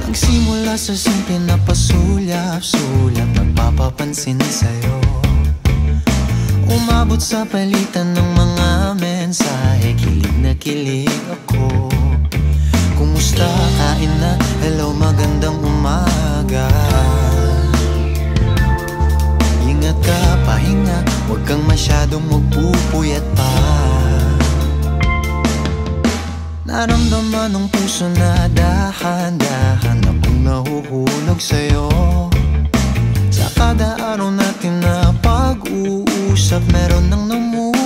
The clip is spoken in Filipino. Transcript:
Nagsimula sa simple na pasulyap-sulyap, nagpapapansin sa'yo. Umabot sa palitan ng mga mensahe, kilig na kilig ako. Kumusta, kain na, hello, magandang umaga. Ingat ka, pahinga, huwag kang masyadong magpupuyat pa. Naramdaman ng puso na dahan-dahan akong nahuhulog sa'yo. Sa kada araw natin na pag-uusap, meron nang namumuo.